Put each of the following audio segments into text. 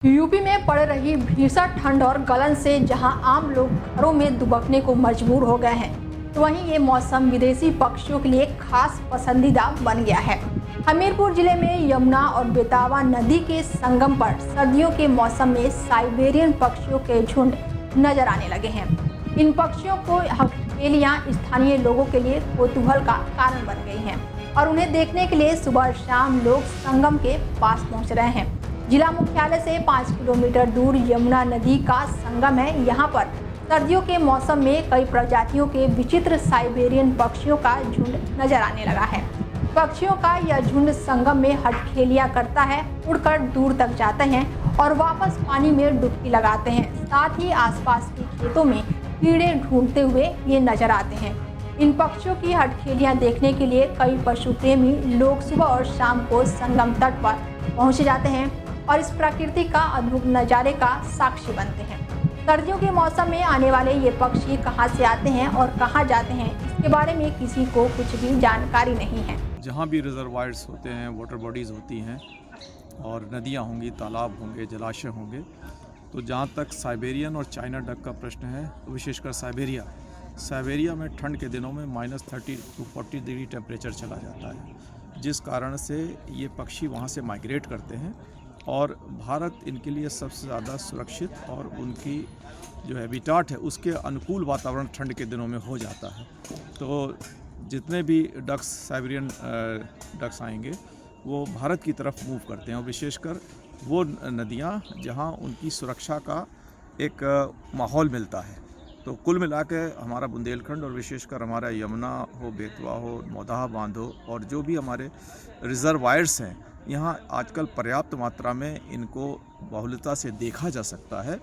UP में पड़ रही भीषण ठंड और गलन से जहां आम लोग घरों में दुबकने को मजबूर हो गए हैं, तो वहीं ये मौसम विदेशी पक्षियों के लिए खास पसंदीदा बन गया है। हमीरपुर जिले में यमुना और बेतवा नदी के संगम पर सर्दियों के मौसम में साइबेरियन पक्षियों के झुंड नजर आने लगे हैं। इन पक्षियों को हथेलियां स्थानीय लोगों के लिए कौतूहल का कारण बन गई हैं और उन्हें देखने के लिए सुबह शाम लोग संगम के पास पहुँच रहे हैं। जिला मुख्यालय से 5 किलोमीटर दूर यमुना नदी का संगम है। यहाँ पर सर्दियों के मौसम में कई प्रजातियों के विचित्र साइबेरियन पक्षियों का झुंड नजर आने लगा है। पक्षियों का यह झुंड संगम में हटखेलियां करता है, उड़कर दूर तक जाते हैं और वापस पानी में डुबकी लगाते हैं। साथ ही आसपास के खेतों में कीड़े ढूंढते हुए ये नजर आते हैं। इन पक्षियों की हटखेलियां देखने के लिए कई पशु प्रेमी लोग सुबह और शाम को संगम तट पर पहुँच जाते हैं और इस प्रकृति का अद्भुत नज़ारे का साक्षी बनते हैं। सर्दियों के मौसम में आने वाले ये पक्षी कहां से आते हैं और कहां जाते हैं, इसके बारे में किसी को कुछ भी जानकारी नहीं है। जहां भी रिजर्वायर्स होते हैं, वाटर बॉडीज़ होती हैं और नदियां होंगी, तालाब होंगे, जलाशय होंगे, तो जहां तक साइबेरियन और चाइना डक का प्रश्न है, विशेषकर साइबेरिया में ठंड के दिनों में -30 to 40 डिग्री टेम्परेचर चला जाता है, जिस कारण से ये पक्षी वहाँ से माइग्रेट करते हैं और भारत इनके लिए सबसे ज़्यादा सुरक्षित और उनकी जो हैबिटाट है उसके अनुकूल वातावरण ठंड के दिनों में हो जाता है। तो जितने भी डक्स साइबेरियन डक्स आएंगे वो भारत की तरफ मूव करते हैं और विशेषकर वो नदियाँ जहाँ उनकी सुरक्षा का एक माहौल मिलता है। तो कुल मिला के हमारा बुंदेलखंड और विशेषकर हमारा यमुना हो, बेतवा हो, मोदाहा बांध हो और जो भी हमारे रिजर्वायर्स हैं, यहाँ आजकल पर्याप्त मात्रा में इनको बहुलता से देखा जा सकता है।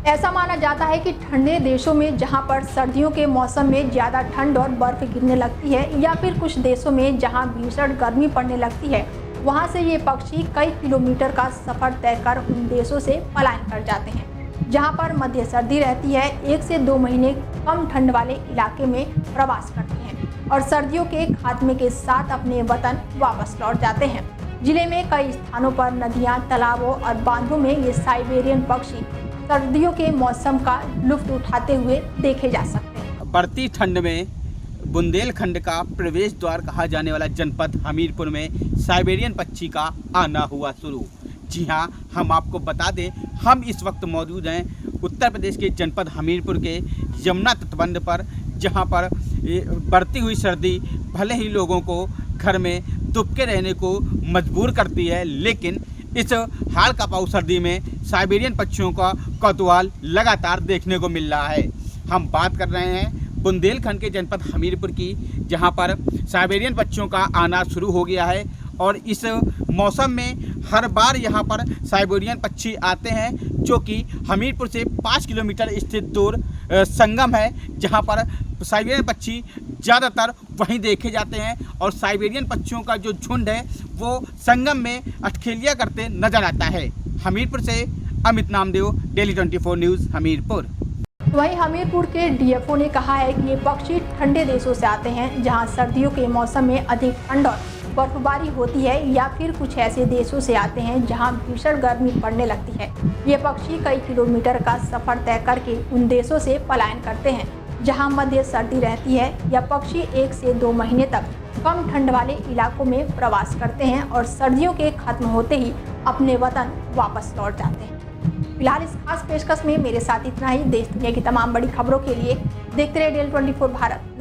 ऐसा माना जाता है कि ठंडे देशों में जहां पर सर्दियों के मौसम में ज़्यादा ठंड और बर्फ गिरने लगती है या फिर कुछ देशों में जहां भीषण गर्मी पड़ने लगती है, वहां से ये पक्षी कई किलोमीटर का सफ़र तय कर उन देशों से पलायन कर जाते हैं। जहां पर मध्य सर्दी रहती है, 1 से 2 महीने कम ठंड वाले इलाके में प्रवास करते हैं और सर्दियों के खात्मे के साथ अपने वतन वापस लौट जाते हैं। जिले में कई स्थानों पर नदियां, तालाबों और बांधों में ये साइबेरियन पक्षी सर्दियों के मौसम का लुत्फ उठाते हुए देखे जा सकते हैं। बढ़ती ठंड में बुंदेलखंड का प्रवेश द्वार कहा जाने वाला जनपद हमीरपुर में साइबेरियन पक्षी का आना हुआ शुरू। जी हाँ, हम आपको बता दें, हम इस वक्त मौजूद हैं उत्तर प्रदेश के जनपद हमीरपुर के यमुना तटबंध पर, जहाँ पर बढ़ती हुई सर्दी भले ही लोगों को घर में दुबके रहने को मजबूर करती है, लेकिन इस हाल कापाऊ सर्दी में साइबेरियन पक्षियों का कौतूहल लगातार देखने को मिल रहा है। हम बात कर रहे हैं बुंदेलखंड के जनपद हमीरपुर की, जहां पर साइबेरियन पक्षियों का आना शुरू हो गया है और इस मौसम में हर बार यहां पर साइबेरियन पक्षी आते हैं, जो कि हमीरपुर से 5 किलोमीटर स्थित दूर संगम है, जहां पर साइबेरियन पक्षी ज़्यादातर वहीं देखे जाते हैं और साइबेरियन पक्षियों का जो झुंड है वो संगम में अटखेलियां करते नजर आता है। हमीरपुर से अमित नामदेव, डेली 24 न्यूज़ हमीरपुर। वहीं हमीरपुर के डीएफओ ने कहा है कि ये पक्षी ठंडे देशों से आते हैं, जहां सर्दियों के मौसम में अधिक ठंड और बर्फबारी होती है, या फिर कुछ ऐसे देशों से आते हैं जहां भीषण गर्मी पड़ने लगती है। ये पक्षी कई किलोमीटर का सफ़र तय करके उन देशों से पलायन करते हैं जहां मध्य सर्दी रहती है। यह पक्षी 1 से 2 महीने तक कम ठंड वाले इलाकों में प्रवास करते हैं और सर्दियों के खत्म होते ही अपने वतन वापस लौट जाते हैं। फिलहाल इस खास पेशकश में मेरे साथ इतना ही। देश दुनिया की तमाम बड़ी खबरों के लिए देखते रहिए डेली 24 भारत।